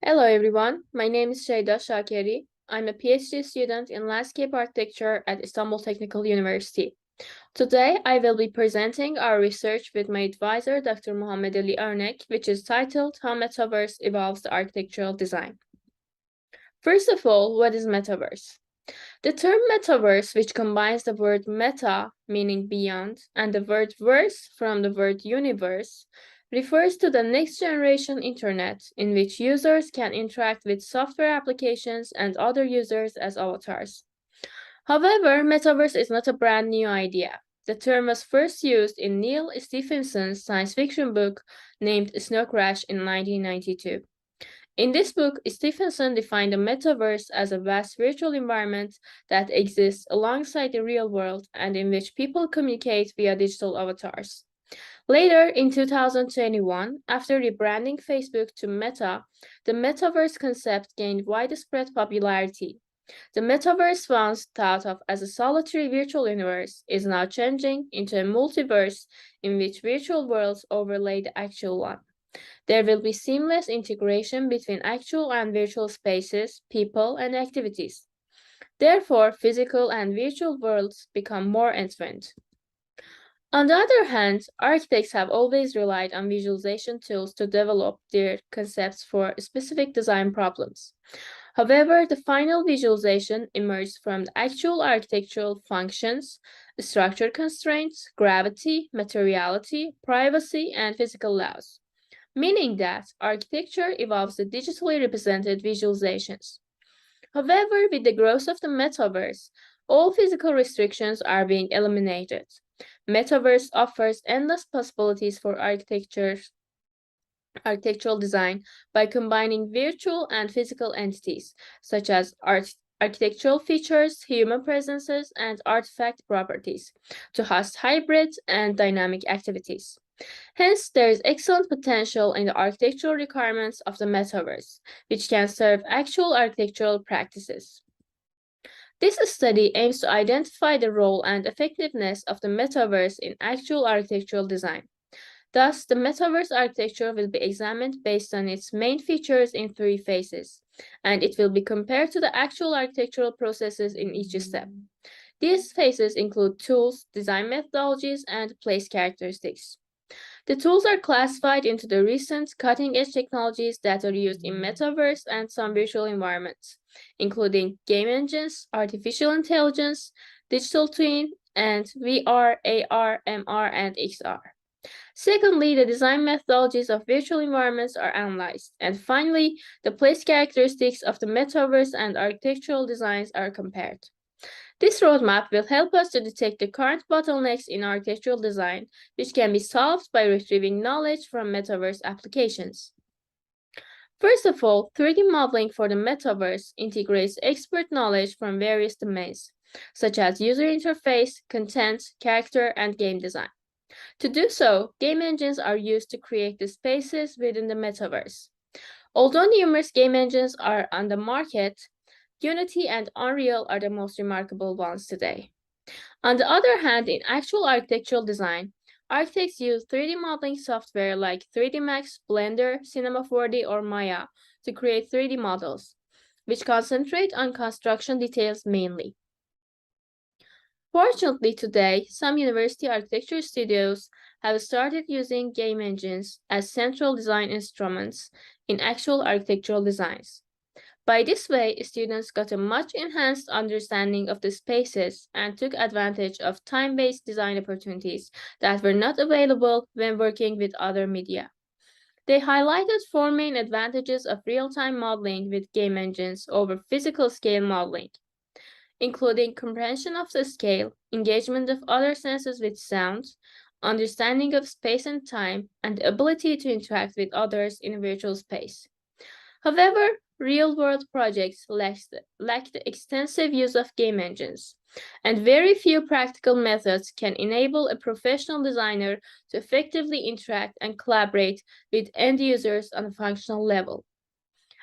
Hello everyone, my name is Sheida Shakeri. I'm a PhD student in landscape architecture at Istanbul Technical University. Today, I will be presenting our research with my advisor, Dr. Muhammed Ali Örnek, which is titled How Metaverse Evolves the Architectural Design. First of all, what is Metaverse? The term metaverse, which combines the word meta, meaning beyond, and the word verse from the word universe, refers to the next generation internet in which users can interact with software applications and other users as avatars. However, metaverse is not a brand new idea. The term was first used in Neil Stephenson's science fiction book named Snow Crash in 1992. In this book, Stephenson defined the metaverse as a vast virtual environment that exists alongside the real world and in which people communicate via digital avatars. Later, in 2021, after rebranding Facebook to Meta, the metaverse concept gained widespread popularity. The metaverse, once thought of as a solitary virtual universe, is now changing into a multiverse in which virtual worlds overlay the actual one. There will be seamless integration between actual and virtual spaces, people, and activities. Therefore, physical and virtual worlds become more entwined. On the other hand, architects have always relied on visualization tools to develop their concepts for specific design problems. However, the final visualization emerged from the actual architectural functions, structure constraints, gravity, materiality, privacy, and physical laws, meaning that architecture evolves the digitally represented visualizations. However, with the growth of the metaverse, all physical restrictions are being eliminated. Metaverse offers endless possibilities for architectural design by combining virtual and physical entities, such as architectural features, human presences, and artifact properties, to host hybrid and dynamic activities. Hence, there is excellent potential in the architectural requirements of the metaverse, which can serve actual architectural practices. This study aims to identify the role and effectiveness of the metaverse in actual architectural design. Thus, the metaverse architecture will be examined based on its main features in three phases, and it will be compared to the actual architectural processes in each step. These phases include tools, design methodologies, and place characteristics. The tools are classified into the recent cutting-edge technologies that are used in metaverse and some virtual environments, including game engines, artificial intelligence, digital twin, and VR, AR, MR, and XR. Secondly, the design methodologies of virtual environments are analyzed. And finally, the place characteristics of the metaverse and architectural designs are compared. This roadmap will help us to detect the current bottlenecks in architectural design, which can be solved by retrieving knowledge from metaverse applications. First of all, 3D modeling for the metaverse integrates expert knowledge from various domains, such as user interface, content, character, and game design. To do so, game engines are used to create the spaces within the metaverse. Although numerous game engines are on the market, Unity and Unreal are the most remarkable ones today. On the other hand, in actual architectural design, architects use 3D modeling software like 3D Max, Blender, Cinema 4D, or Maya to create 3D models, which concentrate on construction details mainly. Fortunately, today, some university architecture studios have started using game engines as central design instruments in actual architectural designs. By this way, students got a much enhanced understanding of the spaces and took advantage of time-based design opportunities that were not available when working with other media. They highlighted four main advantages of real-time modeling with game engines over physical scale modeling, including comprehension of the scale, engagement of other senses with sound, understanding of space and time, and the ability to interact with others in virtual space. However, real-world projects lack the extensive use of game engines, and very few practical methods can enable a professional designer to effectively interact and collaborate with end users on a functional level.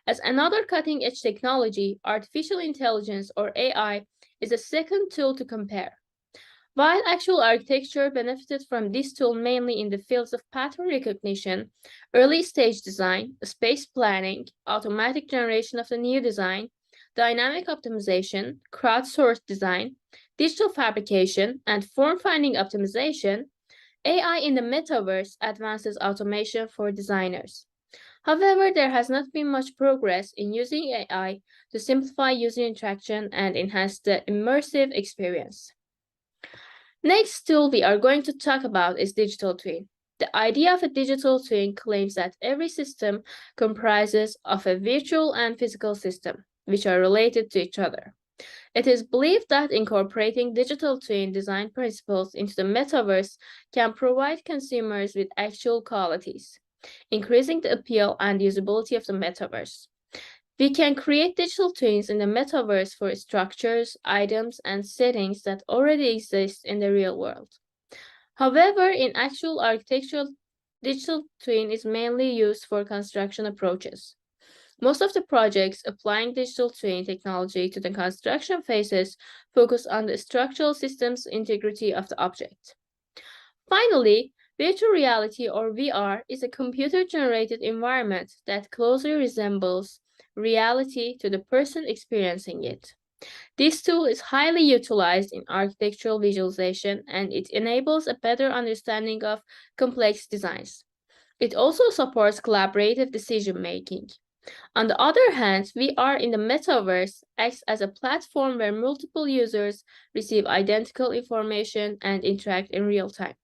As another cutting-edge technology, artificial intelligence or AI is a second tool to compare. While actual architecture benefited from this tool mainly in the fields of pattern recognition, early stage design, space planning, automatic generation of the new design, dynamic optimization, crowdsourced design, digital fabrication, and form-finding optimization, AI in the metaverse advances automation for designers. However, there has not been much progress in using AI to simplify user interaction and enhance the immersive experience. Next tool we are going to talk about is digital twin. The idea of a digital twin claims that every system comprises of a virtual and physical system, which are related to each other. It is believed that incorporating digital twin design principles into the metaverse can provide consumers with actual qualities, increasing the appeal and usability of the metaverse. We can create digital twins in the metaverse for structures, items, and settings that already exist in the real world. However, in actual architecture, digital twin is mainly used for construction approaches. Most of the projects applying digital twin technology to the construction phases focus on the structural systems integrity of the object. Finally, virtual reality or VR is a computer-generated environment that closely resembles reality to the person experiencing it. This tool is highly utilized in architectural visualization and it enables a better understanding of complex designs. It also supports collaborative decision making. On the other hand, VR in the metaverse acts as a platform where multiple users receive identical information and interact in real time.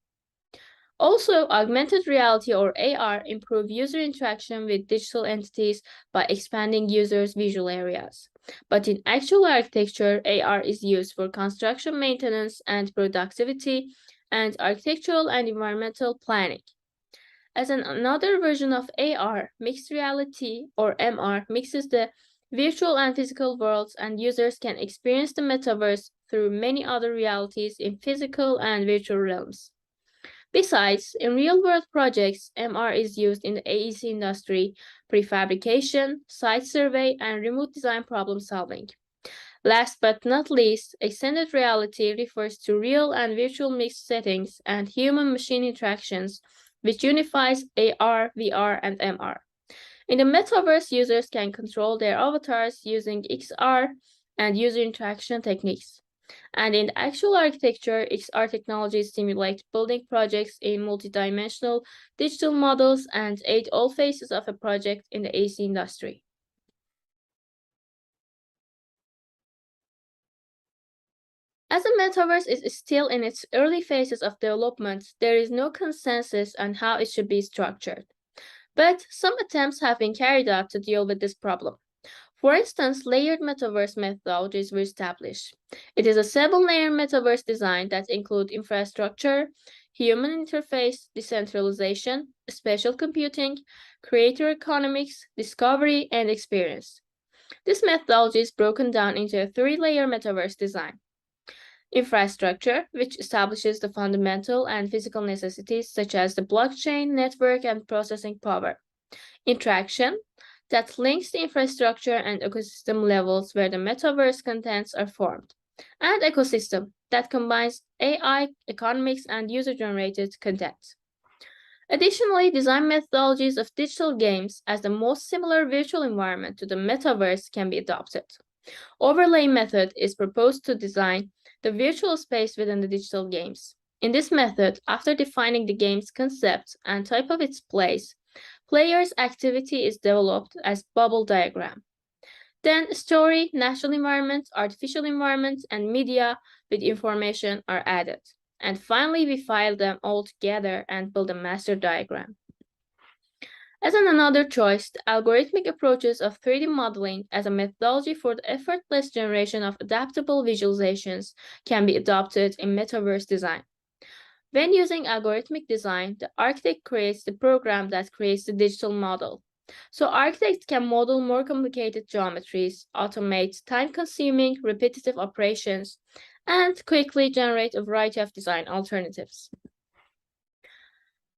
Also, augmented reality or AR improve user interaction with digital entities by expanding users' visual areas. But in actual architecture, AR is used for construction maintenance and productivity and architectural and environmental planning. As another version of AR, mixed reality or MR mixes the virtual and physical worlds and users can experience the metaverse through many other realities in physical and virtual realms. Besides, in real-world projects, MR is used in the AEC industry, prefabrication, site survey, and remote design problem solving. Last but not least, extended reality refers to real and virtual mixed settings and human-machine interactions, which unifies AR, VR, and MR. In the metaverse, users can control their avatars using XR and user interaction techniques. And in actual architecture, XR technologies simulate building projects in multidimensional digital models and aid all phases of a project in the AC industry. As the metaverse is still in its early phases of development, there is no consensus on how it should be structured. But some attempts have been carried out to deal with this problem. For instance, layered metaverse methodologies were established. It is a seven-layer metaverse design that includes infrastructure, human interface, decentralization, spatial computing, creator economics, discovery, and experience. This methodology is broken down into a three-layer metaverse design. Infrastructure, which establishes the fundamental and physical necessities such as the blockchain, network, and processing power. Interaction, that links the infrastructure and ecosystem levels where the metaverse contents are formed. And ecosystem, that combines AI, economics, and user-generated content. Additionally, design methodologies of digital games as the most similar virtual environment to the metaverse can be adopted. Overlay method is proposed to design the virtual space within the digital games. In this method, after defining the game's concept and type of its place, player's activity is developed as bubble diagram. Then story, natural environment, artificial environment, and media with information are added. And finally, we file them all together and build a master diagram. As another choice, the algorithmic approaches of 3D modeling as a methodology for the effortless generation of adaptable visualizations can be adopted in metaverse design. When using algorithmic design, the architect creates the program that creates the digital model. So architects can model more complicated geometries, automate time-consuming, repetitive operations, and quickly generate a variety of design alternatives.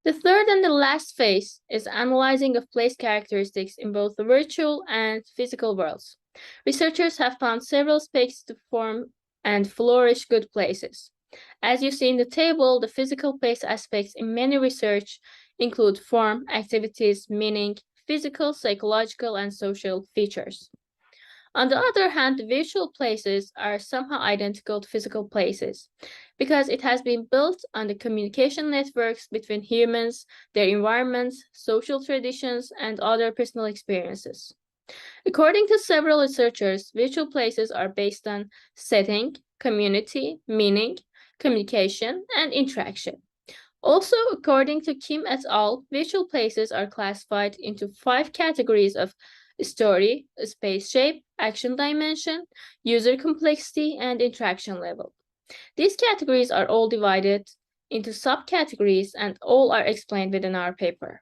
The third and the last phase is analyzing of place characteristics in both the virtual and physical worlds. Researchers have found several spaces to form and flourish good places. As you see in the table, the physical place aspects in many research include form, activities, meaning, physical, psychological, and social features. On the other hand, the virtual places are somehow identical to physical places because it has been built on the communication networks between humans, their environments, social traditions, and other personal experiences. According to several researchers, virtual places are based on setting, community, meaning, communication, and interaction. Also, according to Kim et al., virtual places are classified into 5 categories of story, space shape, action dimension, user complexity, and interaction level. These categories are all divided into subcategories and all are explained within our paper.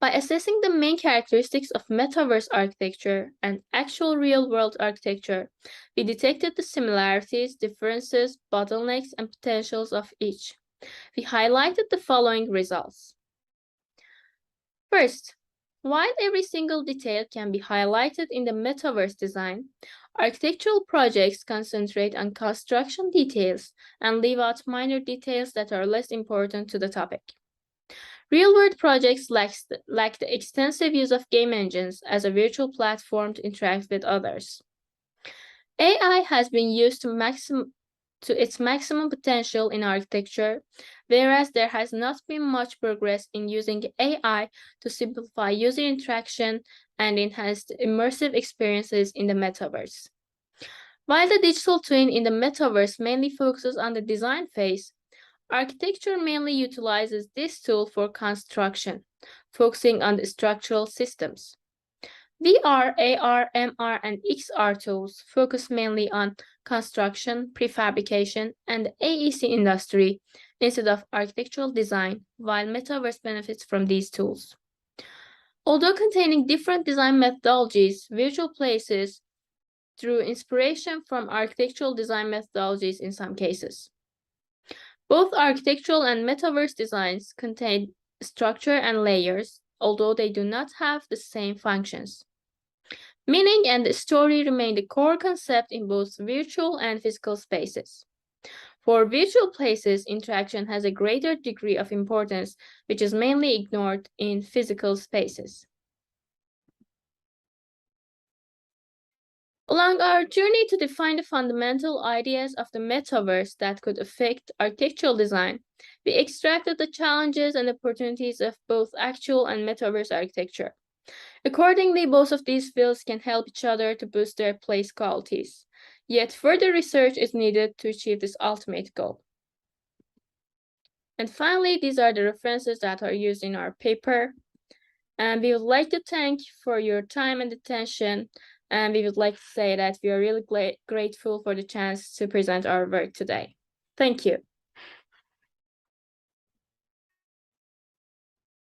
By assessing the main characteristics of metaverse architecture and actual real-world architecture, we detected the similarities, differences, bottlenecks, and potentials of each. We highlighted the following results. First, while every single detail can be highlighted in the metaverse design, architectural projects concentrate on construction details and leave out minor details that are less important to the topic. Real-world projects lack the extensive use of game engines as a virtual platform to interact with others. AI has been used to its maximum potential in architecture, whereas there has not been much progress in using AI to simplify user interaction and enhance immersive experiences in the metaverse. While the digital twin in the metaverse mainly focuses on the design phase, architecture mainly utilizes this tool for construction, focusing on the structural systems. VR, AR, MR, and XR tools focus mainly on construction, prefabrication, and the AEC industry instead of architectural design, while Metaverse benefits from these tools. Although containing different design methodologies, virtual places drew inspiration from architectural design methodologies in some cases. Both architectural and metaverse designs contain structure and layers, although they do not have the same functions. Meaning and story remain the core concept in both virtual and physical spaces. For virtual places, interaction has a greater degree of importance, which is mainly ignored in physical spaces. Along our journey to define the fundamental ideas of the metaverse that could affect architectural design, we extracted the challenges and opportunities of both actual and metaverse architecture. Accordingly, both of these fields can help each other to boost their place qualities. Yet further research is needed to achieve this ultimate goal. And finally, these are the references that are used in our paper. And we would like to thank you for your time and attention. And we would like to say that we are really grateful for the chance to present our work today. Thank you.